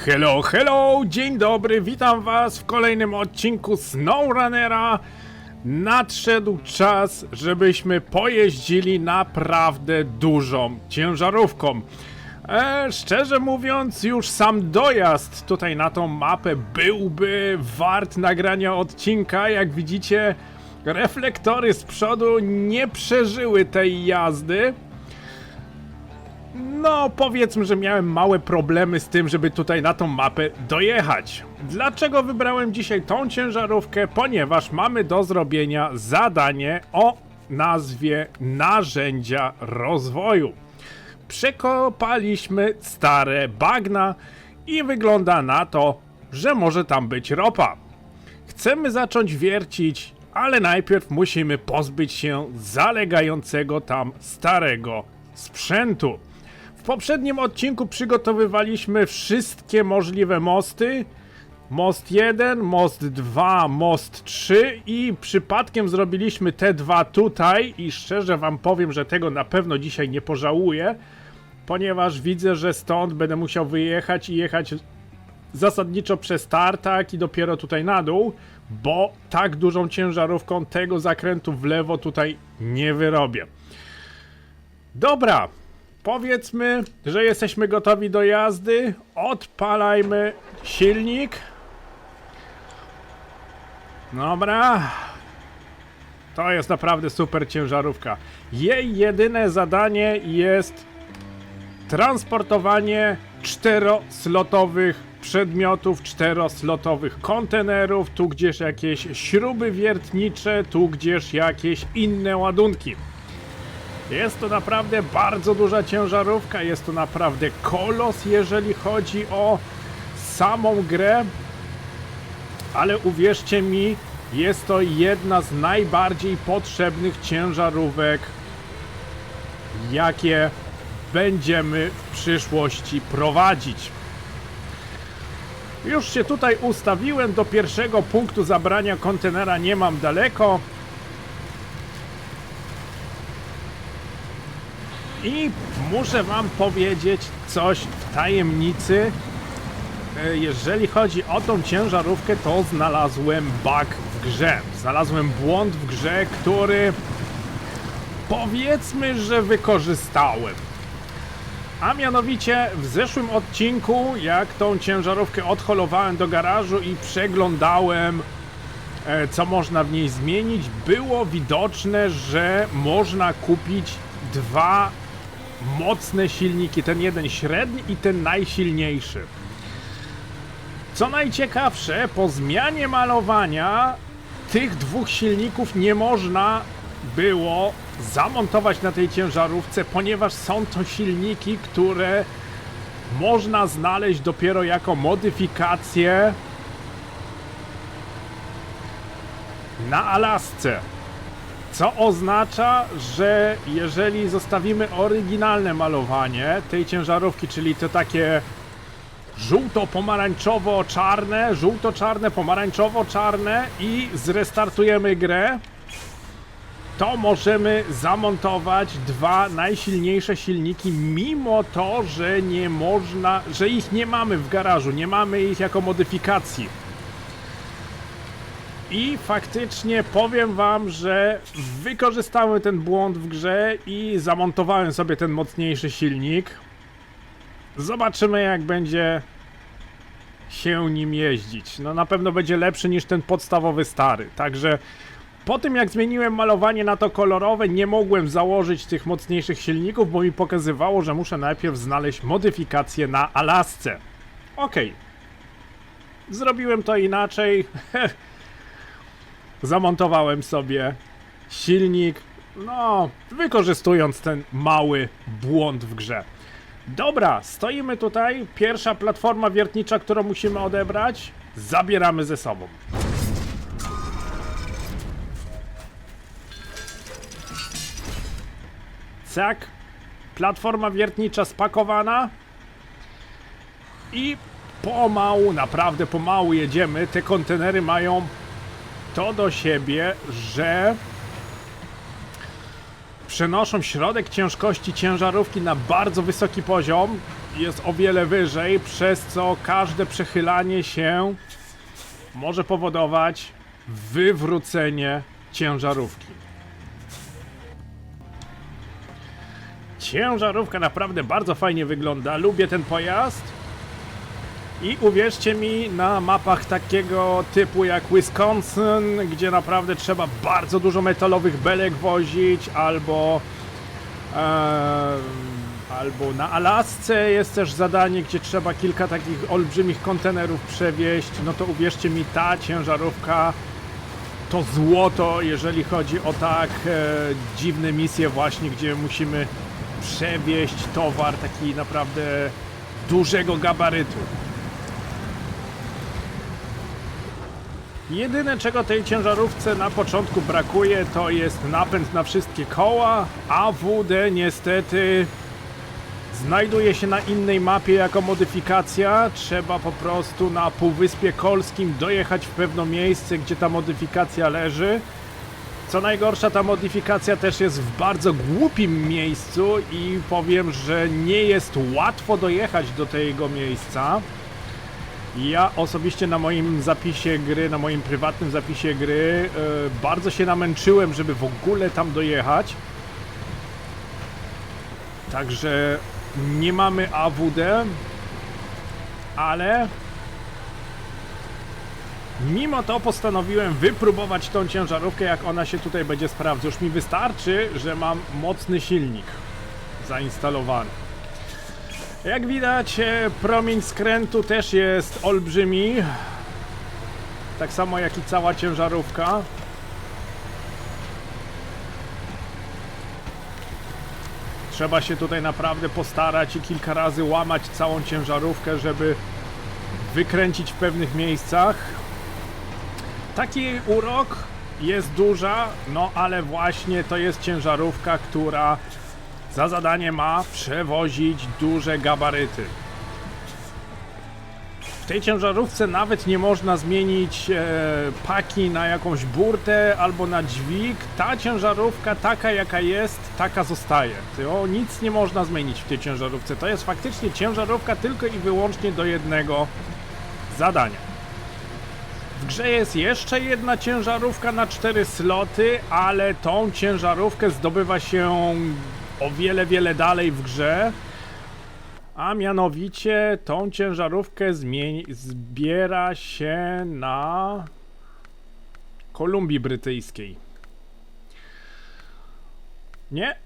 Hello, hello, dzień dobry, witam was w kolejnym odcinku SnowRunnera. Nadszedł czas, żebyśmy pojeździli naprawdę dużą ciężarówką. Szczerze mówiąc, już sam dojazd tutaj na tą mapę byłby wart nagrania odcinka. Jak widzicie, reflektory z przodu nie przeżyły tej jazdy. No, powiedzmy, że miałem małe problemy z tym, żeby tutaj na tą mapę dojechać. Dlaczego wybrałem dzisiaj tą ciężarówkę? Ponieważ mamy do zrobienia zadanie o nazwie Narzędzia Rozwoju. Przekopaliśmy stare bagna i wygląda na to, że może tam być ropa. Chcemy zacząć wiercić, ale najpierw musimy pozbyć się zalegającego tam starego sprzętu. W poprzednim odcinku przygotowywaliśmy wszystkie możliwe mosty. Most 1, most 2, most 3 i przypadkiem zrobiliśmy te dwa tutaj i szczerze wam powiem, że tego na pewno dzisiaj nie pożałuję, ponieważ widzę, że stąd będę musiał wyjechać i jechać zasadniczo przez tartak i dopiero tutaj na dół, bo tak dużą ciężarówką tego zakrętu w lewo tutaj nie wyrobię. Dobra. Powiedzmy, że jesteśmy gotowi do jazdy. Odpalajmy silnik. Dobra. To jest naprawdę super ciężarówka. Jej jedyne zadanie jest transportowanie czteroslotowych przedmiotów, czteroslotowych kontenerów, tu gdzieś jakieś śruby wiertnicze, tu gdzieś jakieś inne ładunki. Jest to naprawdę bardzo duża ciężarówka, jest to naprawdę kolos, jeżeli chodzi o samą grę, ale uwierzcie mi, jest to jedna z najbardziej potrzebnych ciężarówek, jakie będziemy w przyszłości prowadzić. Już się tutaj ustawiłem, do pierwszego punktu zabrania kontenera nie mam daleko. I muszę wam powiedzieć coś w tajemnicy. Jeżeli chodzi o tą ciężarówkę, to znalazłem bug w grze. Znalazłem błąd w grze, który powiedzmy, że wykorzystałem. A mianowicie w zeszłym odcinku, jak tą ciężarówkę odholowałem do garażu i przeglądałem, co można w niej zmienić, było widoczne, że można kupić dwa mocne silniki, ten jeden średni i ten najsilniejszy. Co najciekawsze, po zmianie malowania tych dwóch silników nie można było zamontować na tej ciężarówce, ponieważ są to silniki, które można znaleźć dopiero jako modyfikacje na Alasce. Co oznacza, że jeżeli zostawimy oryginalne malowanie tej ciężarówki, czyli to takie żółto-pomarańczowo-czarne, żółto-czarne, pomarańczowo-czarne i zrestartujemy grę, to możemy zamontować dwa najsilniejsze silniki, mimo to, że nie można, że ich nie mamy w garażu, nie mamy ich jako modyfikacji. I faktycznie powiem wam, że wykorzystałem ten błąd w grze i zamontowałem sobie ten mocniejszy silnik. Zobaczymy, jak będzie się nim jeździć. No na pewno będzie lepszy niż ten podstawowy stary. Także po tym, jak zmieniłem malowanie na to kolorowe, nie mogłem założyć tych mocniejszych silników, bo mi pokazywało, że muszę najpierw znaleźć modyfikację na Alasce. Okej. Zrobiłem to inaczej. Zamontowałem sobie silnik, no, wykorzystując ten mały błąd w grze. Dobra, stoimy tutaj, pierwsza platforma wiertnicza, którą musimy odebrać, zabieramy ze sobą. Cak, platforma wiertnicza spakowana i pomału, naprawdę pomału jedziemy. Te kontenery mają to do siebie, że przenoszą środek ciężkości ciężarówki na bardzo wysoki poziom. jest o wiele wyżej, przez co każde przechylanie się może powodować wywrócenie ciężarówki. Ciężarówka naprawdę bardzo fajnie wygląda, lubię ten pojazd. I uwierzcie mi, na mapach takiego typu jak Wisconsin, gdzie naprawdę trzeba bardzo dużo metalowych belek wozić, albo na Alasce jest też zadanie, gdzie trzeba kilka takich olbrzymich kontenerów przewieźć, no to uwierzcie mi, ta ciężarówka to złoto, jeżeli chodzi o tak dziwne misje właśnie, gdzie musimy przewieźć towar taki naprawdę dużego gabarytu. Jedyne, czego tej ciężarówce na początku brakuje, to jest napęd na wszystkie koła. AWD niestety znajduje się na innej mapie jako modyfikacja. Trzeba po prostu na Półwyspie Kolskim dojechać w pewne miejsce, gdzie ta modyfikacja leży. Co najgorsza, ta modyfikacja też jest w bardzo głupim miejscu i powiem, że nie jest łatwo dojechać do tego miejsca. Ja osobiście na moim zapisie gry, na moim prywatnym zapisie gry bardzo się namęczyłem, żeby w ogóle tam dojechać. Także nie mamy AWD, ale mimo to postanowiłem wypróbować tą ciężarówkę, jak ona się tutaj będzie sprawdzać. Już mi wystarczy, że mam mocny silnik zainstalowany. Jak widać, promień skrętu też jest olbrzymi. Tak samo jak i cała ciężarówka. Trzeba się tutaj naprawdę postarać i kilka razy łamać całą ciężarówkę, żeby wykręcić w pewnych miejscach. Taki urok, jest duża, no ale właśnie to jest ciężarówka, która za zadanie ma przewozić duże gabaryty. W tej ciężarówce nawet nie można zmienić paki na jakąś burtę albo na dźwig. Ta ciężarówka taka jaka jest, taka zostaje. To nic nie można zmienić w tej ciężarówce. To jest faktycznie ciężarówka tylko i wyłącznie do jednego zadania. W grze jest jeszcze jedna ciężarówka na 4 sloty, ale tą ciężarówkę zdobywa się o wiele, wiele dalej w grze. A mianowicie tą ciężarówkę zbiera się na Kolumbii Brytyjskiej. Nie?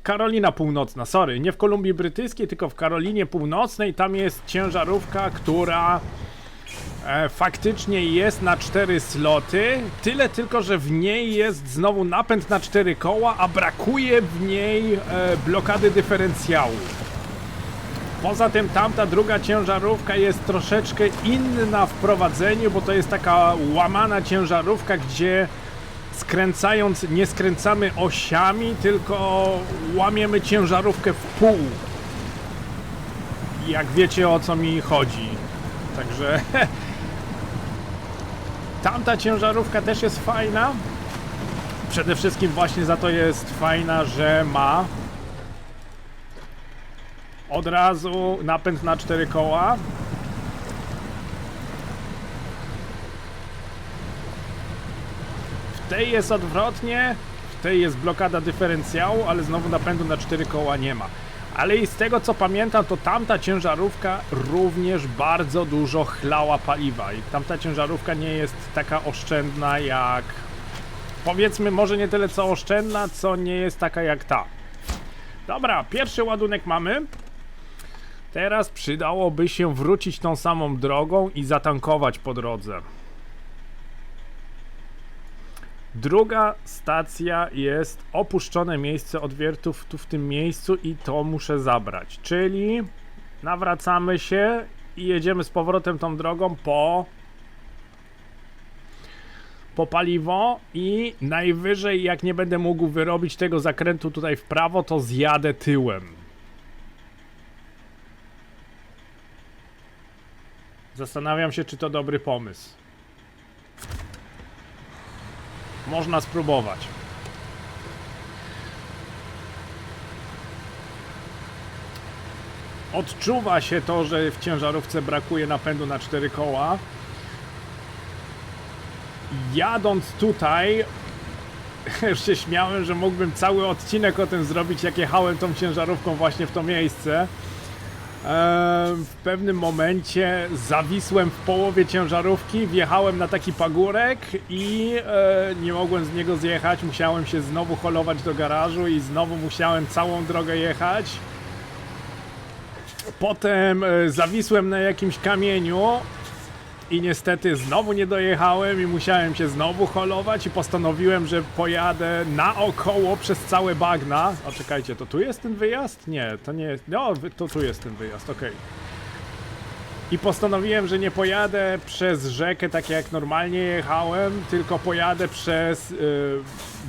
Karolina Północna, sorry, nie w Kolumbii Brytyjskiej, tylko w Karolinie Północnej. Tam jest ciężarówka, która faktycznie jest na 4 sloty. Tyle tylko, że w niej jest znowu napęd na 4 koła, a brakuje w niej blokady dyferencjału. Poza tym tamta druga ciężarówka jest troszeczkę inna w prowadzeniu, bo to jest taka łamana ciężarówka, gdzie skręcając nie skręcamy osiami, tylko łamiemy ciężarówkę w pół. Jak wiecie, o co mi chodzi. Także tamta ciężarówka też jest fajna. Przede wszystkim właśnie za to jest fajna, że ma od razu napęd na 4 koła. W tej jest odwrotnie, w tej jest blokada dyferencjału, ale znowu napędu na 4 koła nie ma. Ale i z tego co pamiętam, to tamta ciężarówka również bardzo dużo chlała paliwa i tamta ciężarówka nie jest taka oszczędna jak, powiedzmy, może nie tyle co oszczędna, co nie jest taka jak ta. Dobra, pierwszy ładunek mamy. Teraz przydałoby się wrócić tą samą drogą i zatankować po drodze. Druga stacja jest opuszczone miejsce odwiertów tu w tym miejscu i to muszę zabrać. Czyli nawracamy się i jedziemy z powrotem tą drogą po paliwo i najwyżej, jak nie będę mógł wyrobić tego zakrętu tutaj w prawo, to zjadę tyłem. Zastanawiam się, czy to dobry pomysł. Można spróbować. odczuwa się to, że w ciężarówce brakuje napędu na 4 koła. Jadąc tutaj, już się śmiałem, że mógłbym cały odcinek o tym zrobić, jak jechałem tą ciężarówką właśnie w to miejsce. W pewnym momencie zawisłem w połowie ciężarówki, wjechałem na taki pagórek i nie mogłem z niego zjechać, musiałem się znowu holować do garażu i znowu musiałem całą drogę jechać. Potem zawisłem na jakimś kamieniu i niestety znowu nie dojechałem i musiałem się znowu holować i postanowiłem, że pojadę naokoło przez całe bagna. O, czekajcie, to tu jest ten wyjazd? Nie, to nie jest... No, to tu jest ten wyjazd, okej. I postanowiłem, że nie pojadę przez rzekę tak jak normalnie jechałem, tylko pojadę przez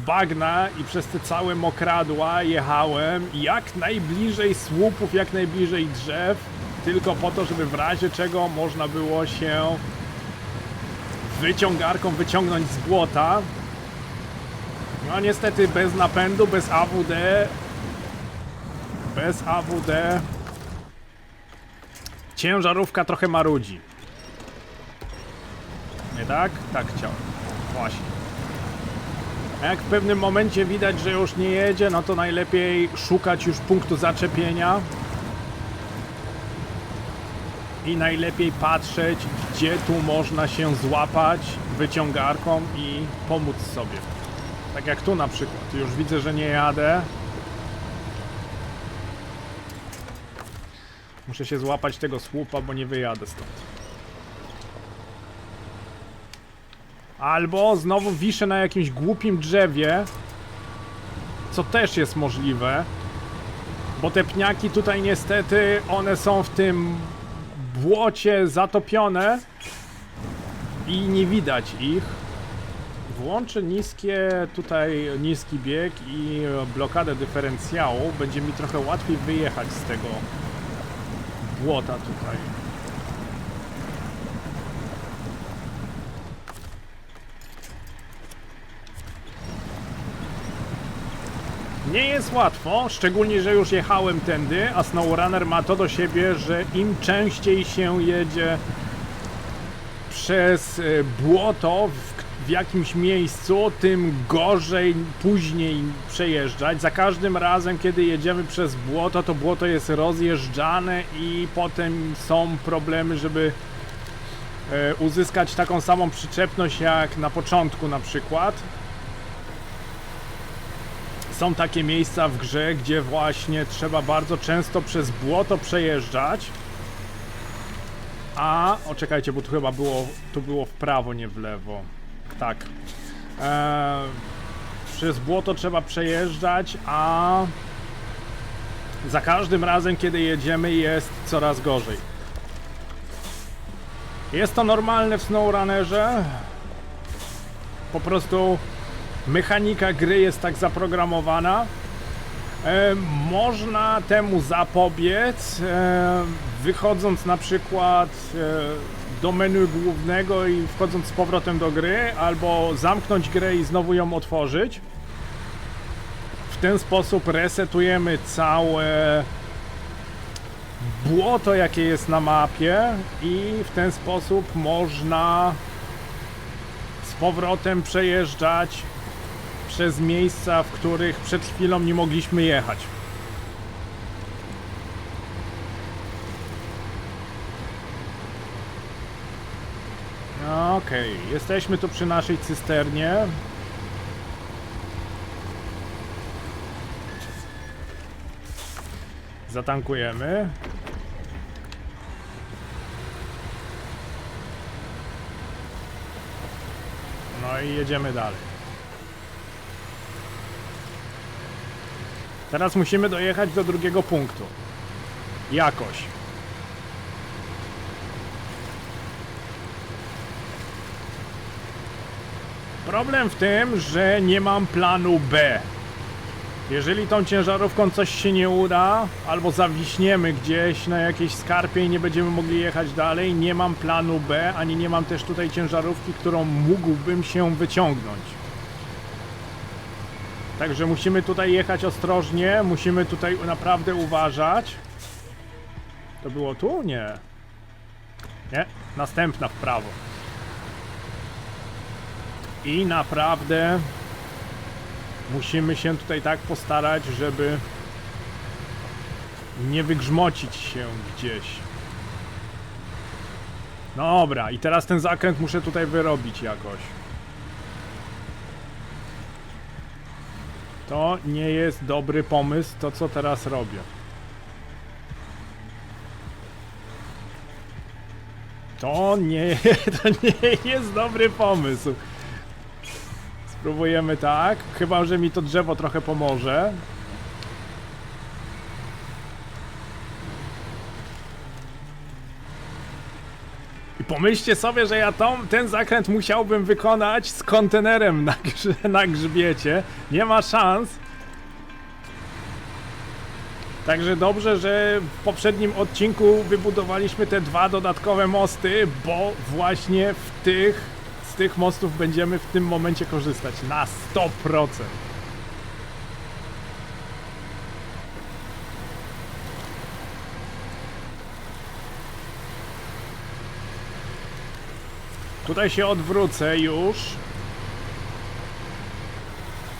bagna i przez te całe mokradła jechałem jak najbliżej słupów, jak najbliżej drzew, tylko po to, żeby w razie czego można było się wyciągarką wyciągnąć z błota. No niestety bez napędu, bez AWD. Bez AWD. Ciężarówka trochę marudzi. Nie tak? Tak chciałem. Właśnie. A jak w pewnym momencie widać, że już nie jedzie, no to najlepiej szukać już punktu zaczepienia. I najlepiej patrzeć, gdzie tu można się złapać wyciągarką i pomóc sobie. Tak jak tu na przykład. Już widzę, że nie jadę. Muszę się złapać tego słupa, bo nie wyjadę stąd. Albo znowu wiszę na jakimś głupim drzewie, co też jest możliwe, bo te pniaki tutaj niestety, one są w tym błocie zatopione i nie widać ich. Włączę niski bieg i blokadę dyferencjału, będzie mi trochę łatwiej wyjechać z tego błota tutaj. Nie jest łatwo, szczególnie, że już jechałem tędy, a SnowRunner ma to do siebie, że im częściej się jedzie przez błoto w jakimś miejscu, tym gorzej później przejeżdżać. Za każdym razem, kiedy jedziemy przez błoto, to błoto jest rozjeżdżane i potem są problemy, żeby uzyskać taką samą przyczepność jak na początku na przykład. Są takie miejsca w grze, gdzie właśnie trzeba bardzo często przez błoto przejeżdżać. A, o czekajcie, bo tu chyba było w prawo, nie w lewo. Tak. Przez błoto trzeba przejeżdżać, a za każdym razem, kiedy jedziemy, jest coraz gorzej. Jest to normalne w SnowRunnerze. Po prostu mechanika gry jest tak zaprogramowana. Można temu zapobiec, wychodząc na przykład do menu głównego i wchodząc z powrotem do gry, albo zamknąć grę i znowu ją otworzyć. W ten sposób resetujemy całe błoto, jakie jest na mapie, i w ten sposób można z powrotem przejeżdżać przez miejsca, w których przed chwilą nie mogliśmy jechać. Okej, jesteśmy tu przy naszej cysternie. Zatankujemy. No i jedziemy dalej. Teraz musimy dojechać do drugiego punktu. Jakoś. Problem w tym, że nie mam planu B. Jeżeli tą ciężarówką coś się nie uda, albo zawiśniemy gdzieś na jakiejś skarpie i nie będziemy mogli jechać dalej, nie mam planu B, ani nie mam też tutaj ciężarówki, którą mógłbym się wyciągnąć. Także musimy tutaj jechać ostrożnie, musimy tutaj naprawdę uważać. To było tu? Nie. Nie, następna w prawo. I naprawdę musimy się tutaj tak postarać, żeby nie wygrzmocić się gdzieś. Dobra, i teraz ten zakręt muszę tutaj wyrobić jakoś. To nie jest dobry pomysł, to co teraz robię. To nie jest dobry pomysł. Spróbujemy tak, chyba że mi to drzewo trochę pomoże. I pomyślcie sobie, że ja ten zakręt musiałbym wykonać z kontenerem na grzbiecie. Nie ma szans. Także dobrze, że w poprzednim odcinku wybudowaliśmy te 2 dodatkowe mosty, bo właśnie z tych mostów będziemy w tym momencie korzystać na 100%. Tutaj się odwrócę już,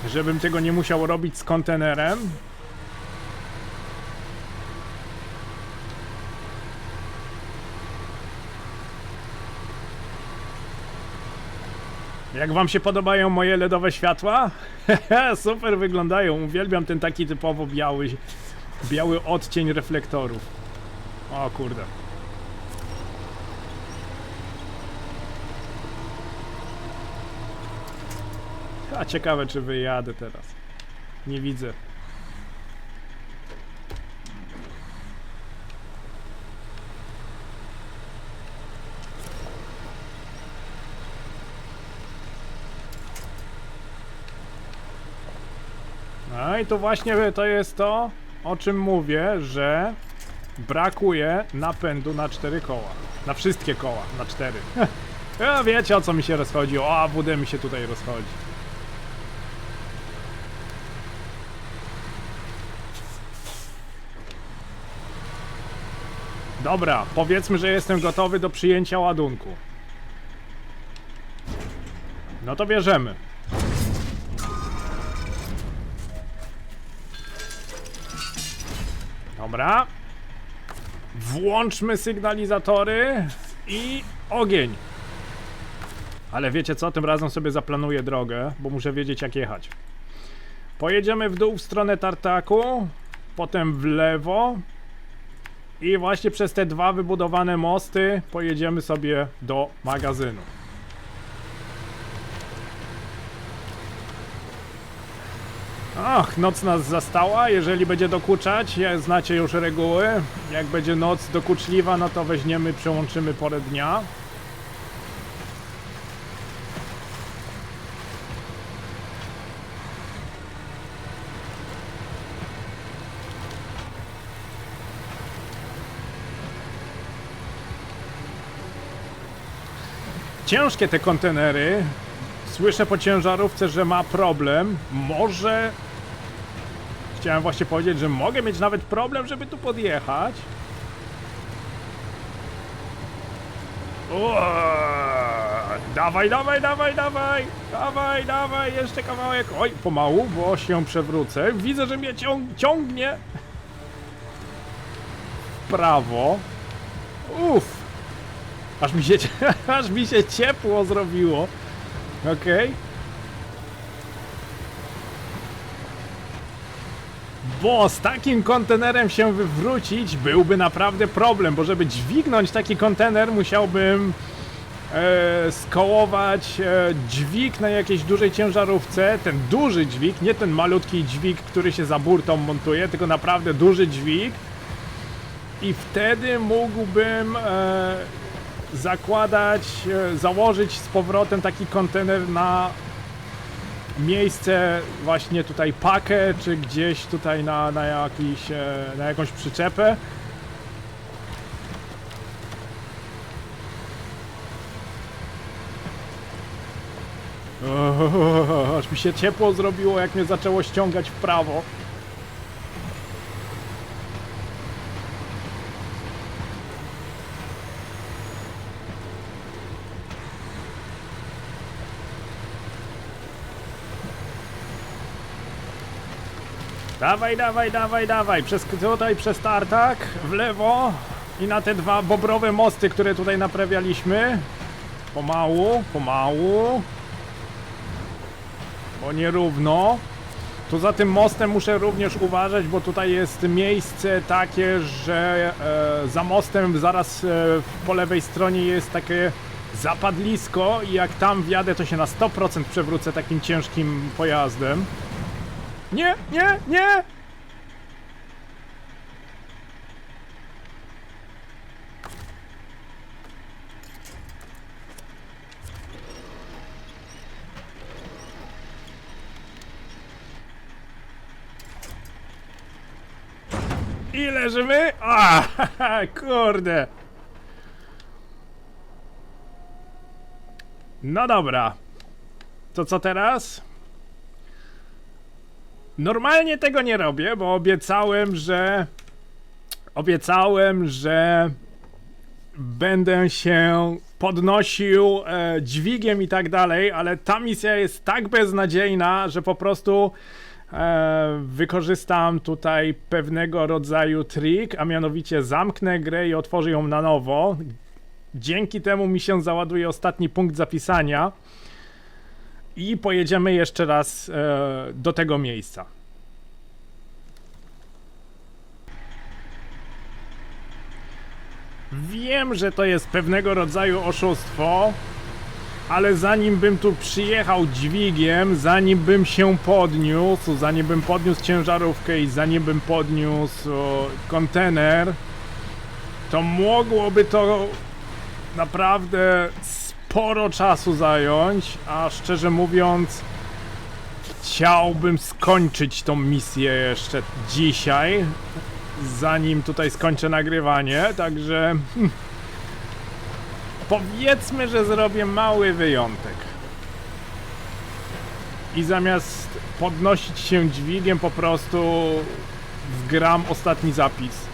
żebym tego nie musiał robić z kontenerem. Jak wam się podobają moje LEDowe światła? Super wyglądają, uwielbiam ten taki typowo biały odcień reflektorów. O kurde. A ciekawe czy wyjadę teraz. Nie widzę. No i to właśnie to jest to, o czym mówię, że brakuje napędu na 4 koła. Na wszystkie koła, na 4. Ja wiecie o co mi się rozchodzi, o AWD mi się tutaj rozchodzi. Dobra, powiedzmy, że jestem gotowy do przyjęcia ładunku. No to bierzemy. Dobra. Włączmy sygnalizatory i ogień. Ale wiecie co? Tym razem sobie zaplanuję drogę, bo muszę wiedzieć jak jechać. Pojedziemy w dół w stronę tartaku, potem w lewo i właśnie przez te 2 wybudowane mosty pojedziemy sobie do magazynu. Ach, noc nas zastała, jeżeli będzie dokuczać, znacie już reguły. Jak będzie noc dokuczliwa, no to weźmiemy, przełączymy porę dnia. Ciężkie te kontenery. Słyszę po ciężarówce, że ma problem. Może... Chciałem właśnie powiedzieć, że mogę mieć nawet problem, żeby tu podjechać. Dawaj, dawaj, dawaj, dawaj! Dawaj, dawaj, jeszcze kawałek. Oj, pomału, bo się przewrócę. Widzę, że mnie ciągnie. W prawo. Uff. Aż mi się ciepło zrobiło. Okej. Bo z takim kontenerem się wywrócić byłby naprawdę problem, bo żeby dźwignąć taki kontener musiałbym skołować dźwig na jakiejś dużej ciężarówce. Ten duży dźwig, nie ten malutki dźwig, który się za burtą montuje, tylko naprawdę duży dźwig. I wtedy mógłbym założyć z powrotem taki kontener na miejsce właśnie tutaj pakę, czy gdzieś tutaj na jakąś przyczepę. Aż mi się ciepło zrobiło, jak mnie zaczęło ściągać w prawo. Dawaj, dawaj, dawaj, dawaj. Tutaj przez tartak, w lewo i na te dwa bobrowe mosty, które tutaj naprawialiśmy. Pomału, pomału. Bo nierówno. Tu za tym mostem muszę również uważać, bo tutaj jest miejsce takie, że za mostem zaraz po lewej stronie jest takie zapadlisko i jak tam wjadę, to się na 100% przewrócę takim ciężkim pojazdem. Nie, nie, nie! I leżymy? A, kurde. No dobra. To co teraz? Normalnie tego nie robię, bo obiecałem, że będę się podnosił dźwigiem i tak dalej, ale ta misja jest tak beznadziejna, że po prostu wykorzystam tutaj pewnego rodzaju trik, a mianowicie zamknę grę i otworzę ją na nowo. Dzięki temu mi się załaduje ostatni punkt zapisania i pojedziemy jeszcze raz do tego miejsca. Wiem, że to jest pewnego rodzaju oszustwo, ale zanim bym tu przyjechał dźwigiem, zanim bym się podniósł, zanim bym podniósł ciężarówkę i zanim bym podniósł kontener, to mogłoby to naprawdę sporo czasu zająć, a szczerze mówiąc chciałbym skończyć tą misję jeszcze dzisiaj, zanim tutaj skończę nagrywanie, także powiedzmy, że zrobię mały wyjątek i zamiast podnosić się dźwigiem po prostu wgram ostatni zapis.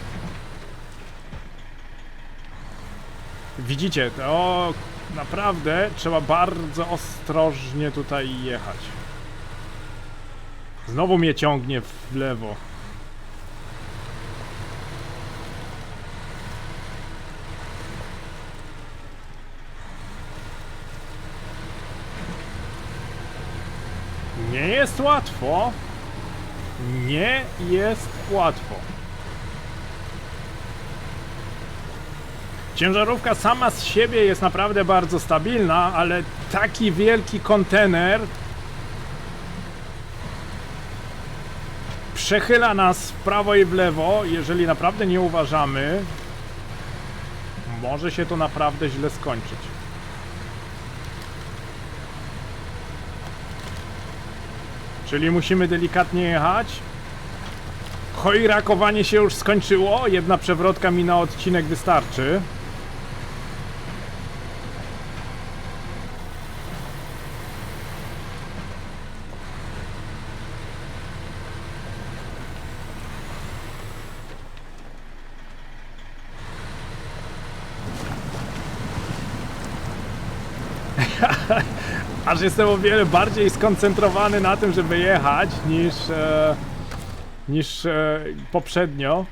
Widzicie, to naprawdę trzeba bardzo ostrożnie tutaj jechać. Znowu mnie ciągnie w lewo. Nie jest łatwo. Nie jest łatwo. Ciężarówka sama z siebie jest naprawdę bardzo stabilna, ale taki wielki kontener przechyla nas w prawo i w lewo. Jeżeli naprawdę nie uważamy, może się to naprawdę źle skończyć. Czyli musimy delikatnie jechać. Chojrakowanie się już skończyło. Jedna przewrotka mi na odcinek wystarczy. Aż jestem o wiele bardziej skoncentrowany na tym, żeby jechać niż poprzednio.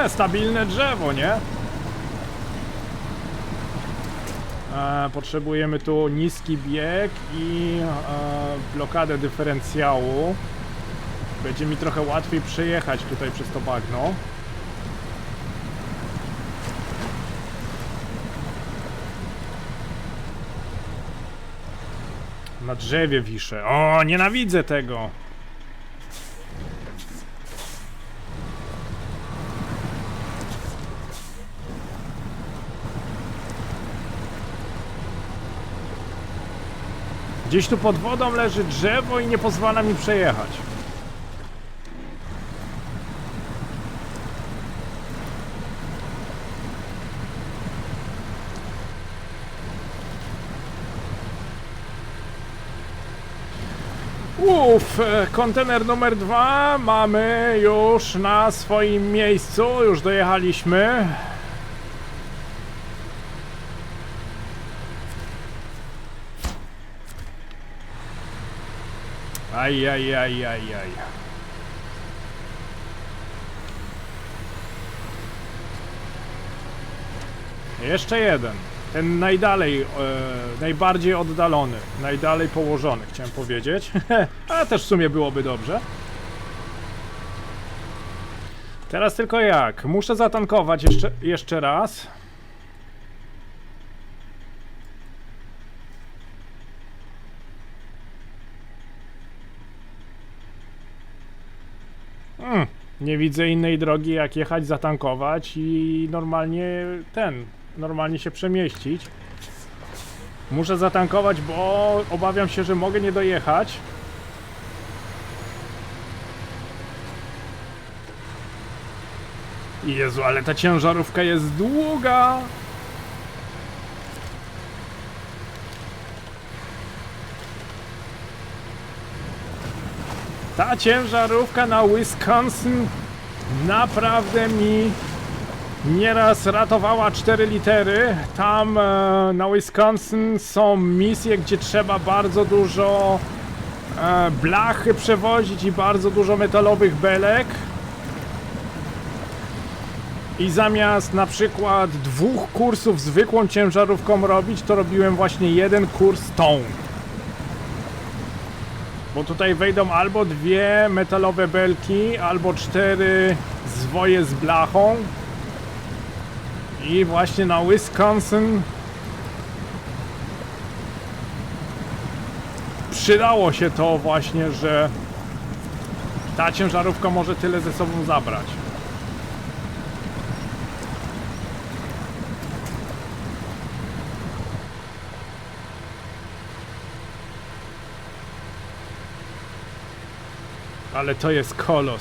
Stabilne drzewo, nie? Potrzebujemy tu niski bieg i blokadę dyferencjału. Będzie mi trochę łatwiej przejechać tutaj przez to bagno. Na drzewie wiszę. O, nienawidzę tego! Gdzieś tu pod wodą leży drzewo i nie pozwala mi przejechać. Kontener numer 2 mamy już na swoim miejscu, już dojechaliśmy. Aj. Jeszcze jeden. Ten najdalej, najbardziej oddalony, najdalej położony, chciałem powiedzieć. Ale też w sumie byłoby dobrze. Teraz tylko jak? Muszę zatankować jeszcze raz. Nie widzę innej drogi jak jechać, zatankować i normalnie się przemieścić. Muszę zatankować, bo obawiam się, że mogę nie dojechać. Jezu, ale ta ciężarówka jest długa! Ta ciężarówka na Wisconsin naprawdę mi nieraz ratowała 4 litery. Tam na Wisconsin są misje, gdzie trzeba bardzo dużo blachy przewozić i bardzo dużo metalowych belek. I zamiast na przykład 2 kursów zwykłą ciężarówką robić, to robiłem właśnie 1 kurs tą. Bo tutaj wejdą albo 2 metalowe belki, albo 4 zwoje z blachą. I właśnie na Wisconsin przydało się to właśnie, że ta ciężarówka może tyle ze sobą zabrać. Ale to jest kolos.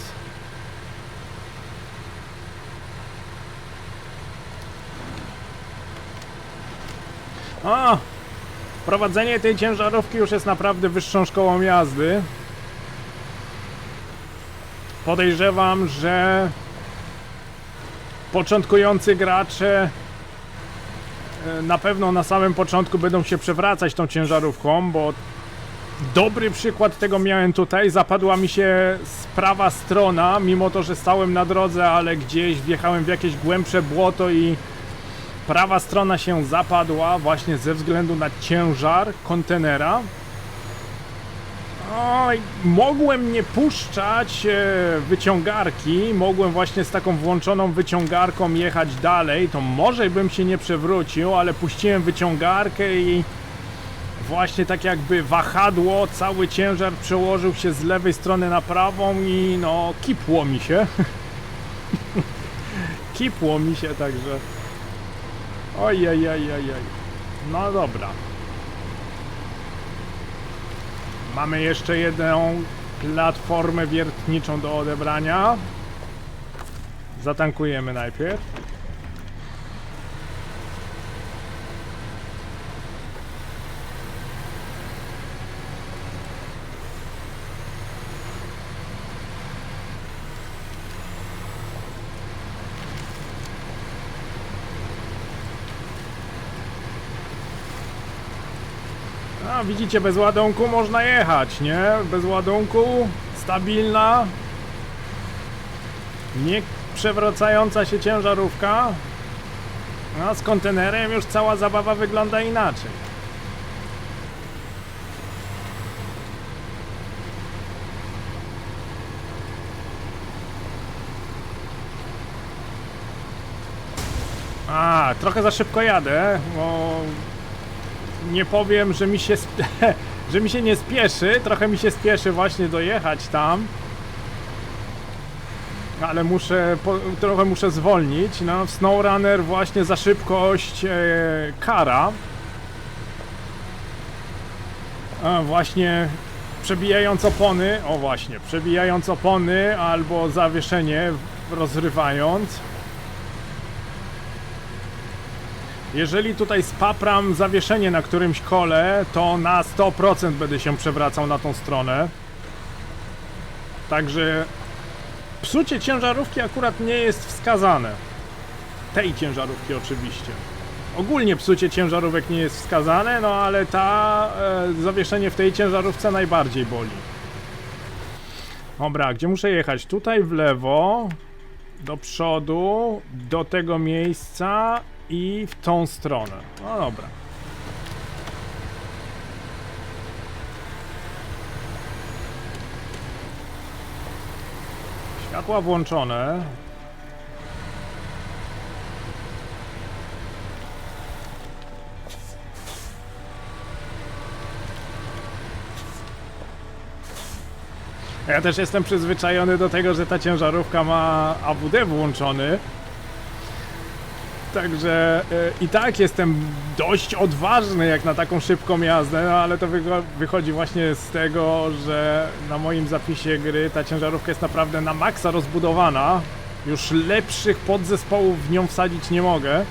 O! Prowadzenie tej ciężarówki już jest naprawdę wyższą szkołą jazdy. Podejrzewam, że początkujący gracze na pewno na samym początku będą się przewracać tą ciężarówką, bo dobry przykład tego miałem tutaj. Zapadła mi się prawa strona, mimo to, że stałem na drodze, ale gdzieś wjechałem w jakieś głębsze błoto i prawa strona się zapadła właśnie ze względu na ciężar kontenera. Oj, mogłem nie puszczać wyciągarki, mogłem właśnie z taką włączoną wyciągarką jechać dalej, to może bym się nie przewrócił, ale puściłem wyciągarkę i właśnie tak jakby wahadło, cały ciężar przełożył się z lewej strony na prawą i no kipło mi się. Kipło mi się, także... Ojej. No dobra. Mamy jeszcze jedną platformę wiertniczą do odebrania. Zatankujemy najpierw. No, widzicie, bez ładunku można jechać, nie? Bez ładunku, stabilna, nie przewracająca się ciężarówka. No, z kontenerem już cała zabawa wygląda inaczej. A, trochę za szybko jadę, bo nie powiem, że mi się że mi się nie spieszy, trochę mi się spieszy właśnie dojechać tam. Ale trochę muszę zwolnić. No, w SnowRunner właśnie za szybkość kara. Właśnie przebijając opony, o właśnie, przebijając opony albo zawieszenie rozrywając. Jeżeli tutaj spapram zawieszenie na którymś kole, to na 100% będę się przewracał na tą stronę. Także psucie ciężarówki akurat nie jest wskazane. Tej ciężarówki oczywiście. Ogólnie psucie ciężarówek nie jest wskazane, no ale zawieszenie w tej ciężarówce najbardziej boli. Dobra, gdzie muszę jechać? Tutaj w lewo, do przodu, do tego miejsca i w tą stronę. No dobra. Światła włączone. Ja też jestem przyzwyczajony do tego, że ta ciężarówka ma AWD włączony. Także i tak jestem dość odważny jak na taką szybką jazdę, no ale to wychodzi właśnie z tego, że na moim zapisie gry ta ciężarówka jest naprawdę na maksa rozbudowana. Już lepszych podzespołów w nią wsadzić nie mogę.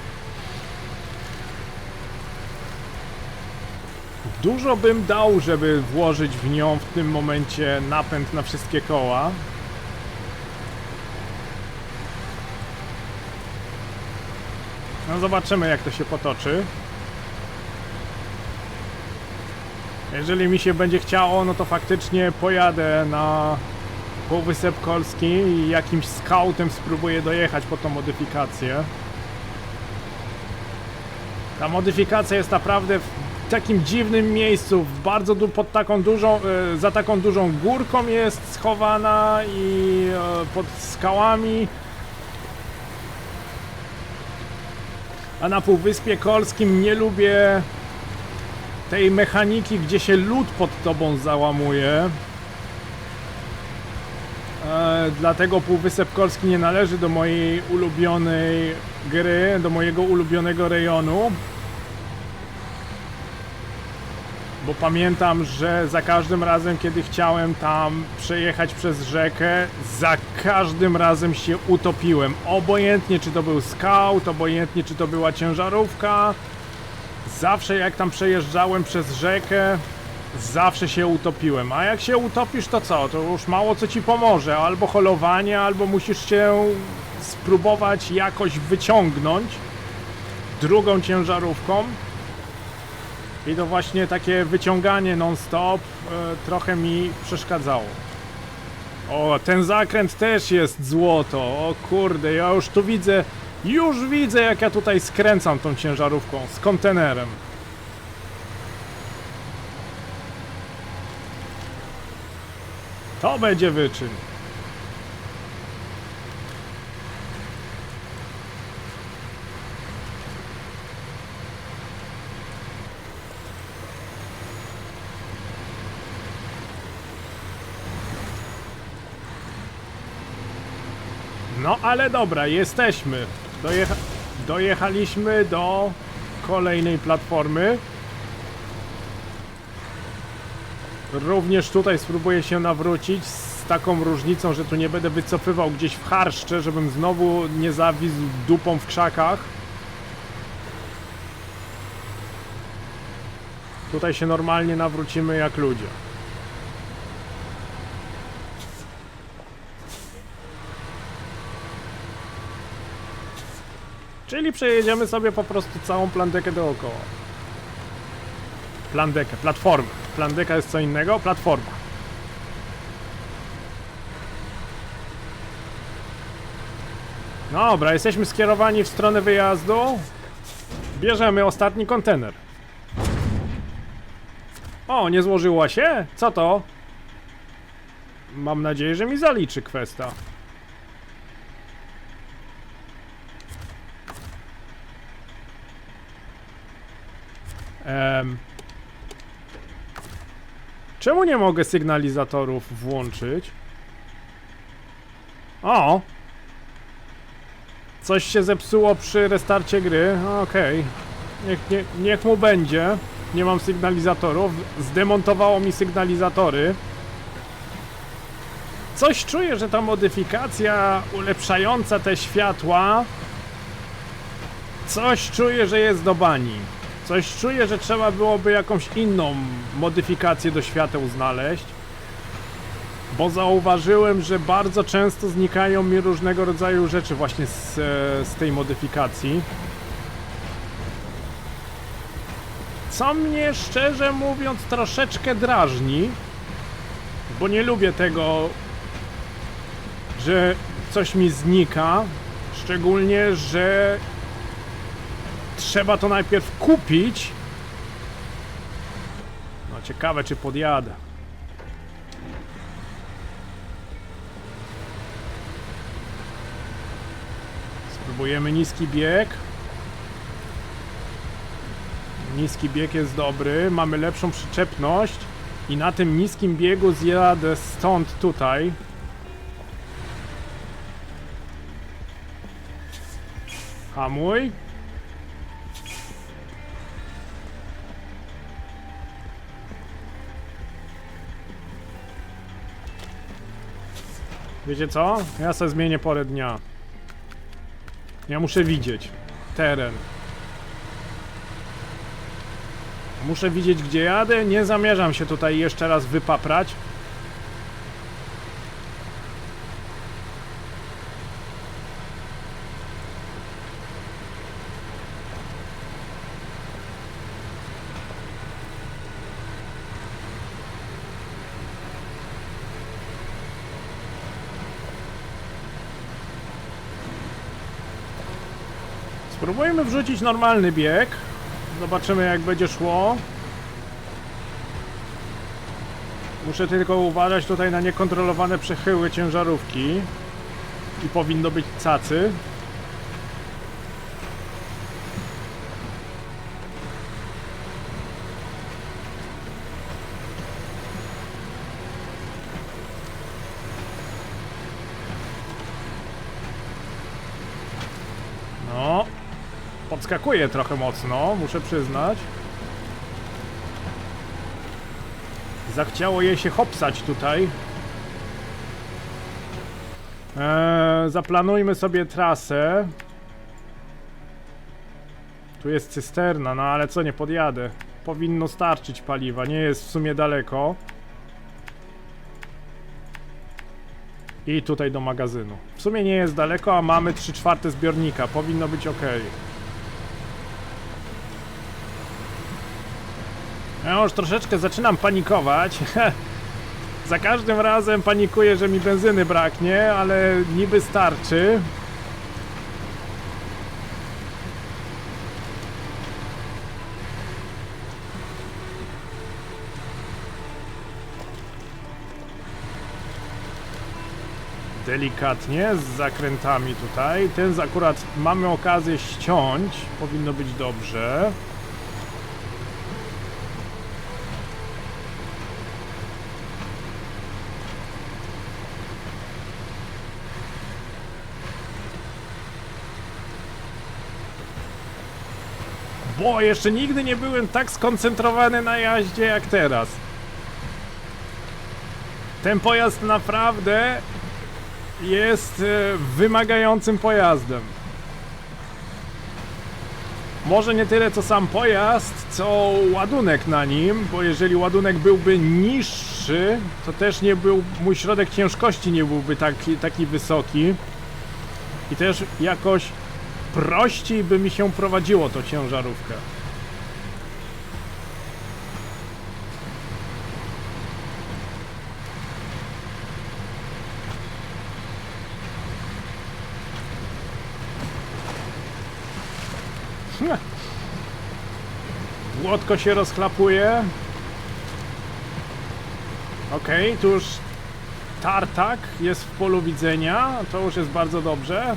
Dużo bym dał, żeby włożyć w nią w tym momencie napęd na wszystkie koła. No zobaczymy, jak to się potoczy. Jeżeli mi się będzie chciało, no to faktycznie pojadę na Półwysep Kolski i jakimś scoutem spróbuję dojechać po tą modyfikację. Ta modyfikacja jest naprawdę w takim dziwnym miejscu, w bardzo pod taką dużą, za taką dużą górką jest schowana i pod skałami. A na Półwyspie Kolskim nie lubię tej mechaniki, gdzie się lód pod tobą załamuje. Dlatego Półwysep Kolski nie należy do mojej ulubionej gry, do mojego ulubionego rejonu. Bo pamiętam, że za każdym razem, kiedy chciałem tam przejechać przez rzekę, za każdym razem się utopiłem. Obojętnie, czy to był scout, obojętnie, czy to była ciężarówka. Zawsze jak tam przejeżdżałem przez rzekę, zawsze się utopiłem. A jak się utopisz, to co? To już mało co ci pomoże. Albo holowanie, albo musisz się spróbować jakoś wyciągnąć drugą ciężarówką. I to właśnie takie wyciąganie non-stop trochę mi przeszkadzało. O, ten zakręt też jest złoto. O kurde, ja już tu widzę, jak ja tutaj skręcam tą ciężarówką z kontenerem. To będzie wyczyn. No ale dobra, jesteśmy. Dojechaliśmy do kolejnej platformy. Również tutaj spróbuję się nawrócić z taką różnicą, że tu nie będę wycofywał gdzieś w charszcze, żebym znowu nie zawisł dupą w krzakach. Tutaj się normalnie nawrócimy jak ludzie. Czyli przejedziemy sobie po prostu całą plandekę dookoła. Platformę. Plandeka jest co innego, platforma. Dobra, jesteśmy skierowani w stronę wyjazdu. Bierzemy ostatni kontener. O, nie złożyła się? Co to? Mam nadzieję, że mi zaliczy kwesta. Czemu nie mogę sygnalizatorów włączyć? O! Coś się zepsuło przy restarcie gry. Okej. Niech mu będzie. Nie mam sygnalizatorów. Zdemontowało mi sygnalizatory. Coś czuję, że ta modyfikacja ulepszająca te światła, coś czuję, że jest do bani. Coś czuję, że trzeba byłoby jakąś inną modyfikację do świateł znaleźć. Bo zauważyłem, że bardzo często znikają mi różnego rodzaju rzeczy właśnie z tej modyfikacji. Co mnie, szczerze mówiąc, troszeczkę drażni. Bo nie lubię tego że coś mi znika. Szczególnie, że trzeba to najpierw kupić. No ciekawe, czy podjadę. Spróbujemy niski bieg. Niski bieg jest dobry, mamy lepszą przyczepność i na tym niskim biegu zjadę stąd tutaj. Hamuj. Wiecie co? Ja sobie zmienię porę dnia. Ja muszę widzieć teren. Muszę widzieć, gdzie jadę. Nie zamierzam się tutaj jeszcze raz wypaprać. Spróbujmy wrzucić normalny bieg. Zobaczymy, jak będzie szło. Muszę tylko uważać tutaj na niekontrolowane przechyły ciężarówki. I powinno być cacy. No. Podskakuje trochę mocno, muszę przyznać. Zachciało jej się hopsać tutaj. Zaplanujmy sobie trasę. Tu jest cysterna, no ale co, nie podjadę. Powinno starczyć paliwa, nie jest w sumie daleko. I tutaj do magazynu. W sumie nie jest daleko, a mamy 3/4 zbiornika. Powinno być ok. Ja już troszeczkę zaczynam panikować. Za każdym razem panikuję, że mi benzyny braknie, ale niby starczy. Delikatnie, z zakrętami tutaj. Ten akurat mamy okazję ściąć. Powinno być dobrze. Bo jeszcze nigdy nie byłem tak skoncentrowany na jaździe jak teraz. Ten pojazd naprawdę jest wymagającym pojazdem. Może nie tyle co sam pojazd, co ładunek na nim, bo jeżeli ładunek byłby niższy, to też nie był, mój środek ciężkości nie byłby taki wysoki. I też jakoś prościej by mi się prowadziło tą ciężarówkę. Łódko się rozchlapuje. Okej, tu już tartak jest w polu widzenia. To już jest bardzo dobrze.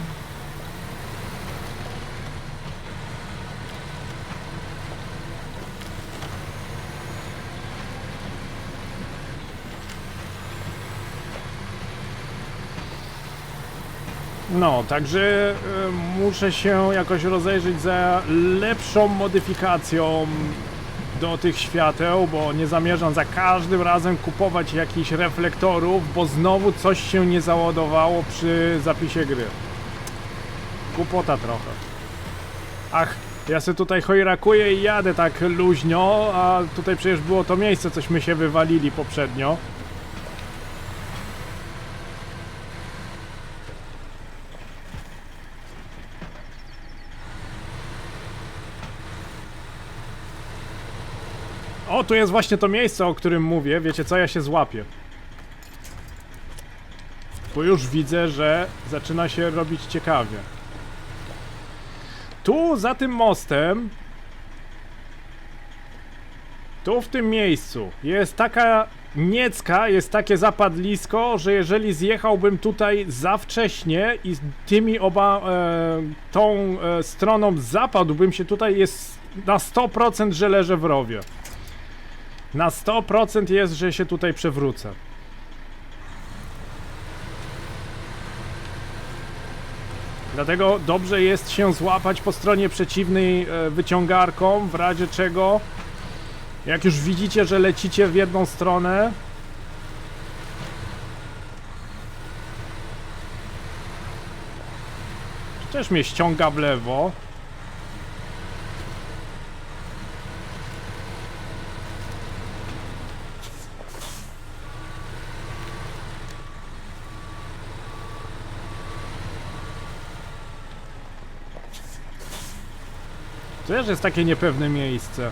No, także muszę się jakoś rozejrzeć za lepszą modyfikacją do tych świateł, bo nie zamierzam za każdym razem kupować jakichś reflektorów, bo znowu coś się nie załadowało przy zapisie gry. Głupota trochę. Ach, ja sobie tutaj chojrakuję i jadę tak luźno, a tutaj przecież było to miejsce, cośmy się wywalili poprzednio. O, tu jest właśnie to miejsce, o którym mówię. Wiecie co? Ja się złapię. Bo już widzę, że zaczyna się robić ciekawie. Tu za tym mostem, tu w tym miejscu jest taka niecka, jest takie zapadlisko, że jeżeli zjechałbym tutaj za wcześnie i tymi tą stroną zapadłbym się tutaj, jest na 100% że leżę w rowie. Na 100% jest, że się tutaj przewrócę. Dlatego dobrze jest się złapać po stronie przeciwnej wyciągarką, w razie czego, jak już widzicie, że lecicie w jedną stronę, też mnie ściąga w lewo. To też jest takie niepewne miejsce.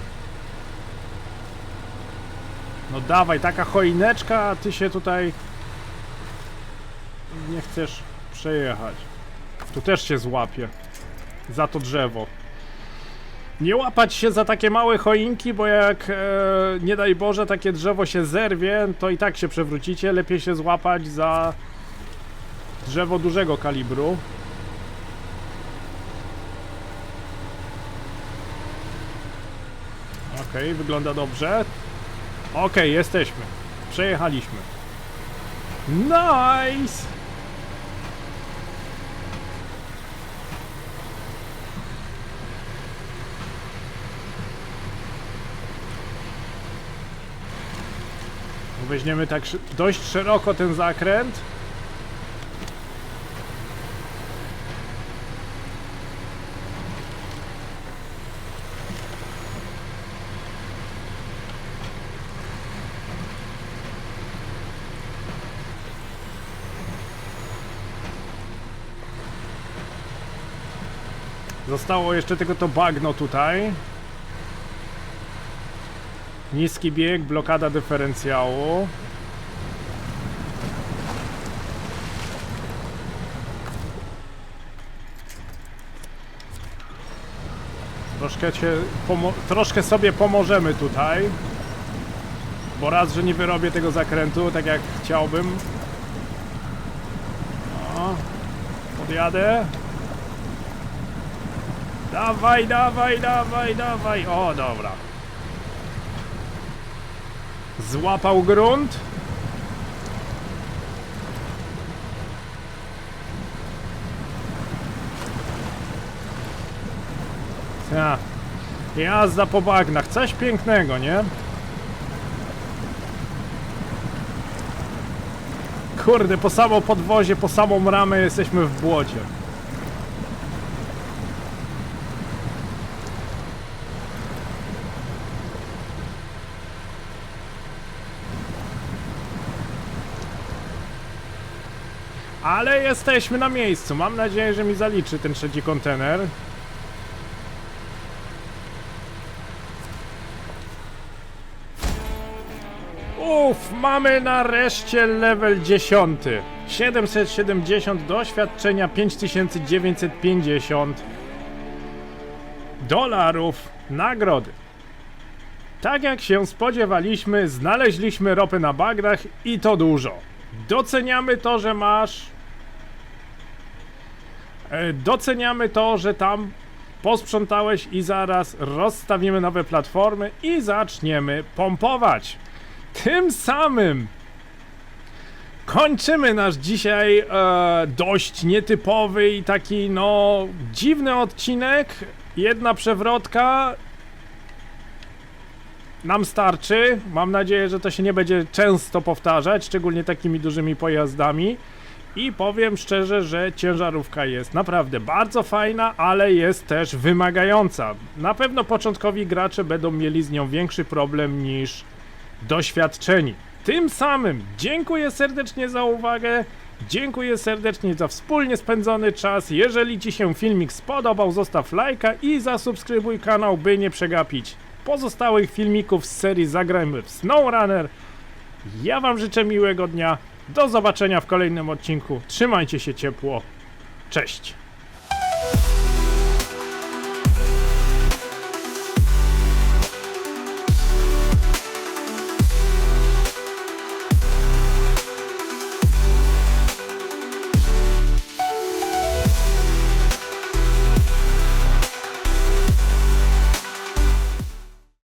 No dawaj, taka choineczka, a ty się tutaj nie chcesz przejechać. Tu też się złapie. Za to drzewo. Nie łapać się za takie małe choinki, bo jak nie daj Boże takie drzewo się zerwie, to i tak się przewrócicie. Lepiej się złapać za drzewo dużego kalibru. Okej, wygląda dobrze. Okej, jesteśmy. Przejechaliśmy. Nice! Weźmiemy tak dość szeroko ten zakręt. Zostało jeszcze tylko to bagno tutaj. Niski bieg, blokada dyferencjału. Troszkę sobie pomożemy tutaj. Bo raz, że nie wyrobię tego zakrętu tak jak chciałbym. O, podjadę. Dawaj, dawaj, dawaj, dawaj. O, dobra. Złapał grunt. Ja. Jazda po bagnach. Coś pięknego, nie? Kurde, po samo podwozie, po samą ramę jesteśmy w błocie. Ale jesteśmy na miejscu. Mam nadzieję, że mi zaliczy ten trzeci kontener. Mamy nareszcie level 10. 770 doświadczenia, 5950 dolarów nagrody. Tak jak się spodziewaliśmy, znaleźliśmy ropę na bagnach i to dużo. Doceniamy to, że masz... Doceniamy to, że tam posprzątałeś i zaraz rozstawimy nowe platformy i zaczniemy pompować. Tym samym kończymy nasz dzisiaj dość nietypowy i taki no dziwny odcinek. Jedna przewrotka nam starczy. Mam nadzieję, że to się nie będzie często powtarzać, szczególnie takimi dużymi pojazdami. I powiem szczerze, że ciężarówka jest naprawdę bardzo fajna, ale jest też wymagająca. Na pewno początkowi gracze będą mieli z nią większy problem niż doświadczeni. Tym samym dziękuję serdecznie za uwagę, dziękuję serdecznie za wspólnie spędzony czas. Jeżeli Ci się filmik spodobał, zostaw lajka i zasubskrybuj kanał, by nie przegapić pozostałych filmików z serii Zagrajmy w SnowRunner. Ja Wam życzę miłego dnia Do zobaczenia w kolejnym odcinku. Trzymajcie się ciepło. Cześć.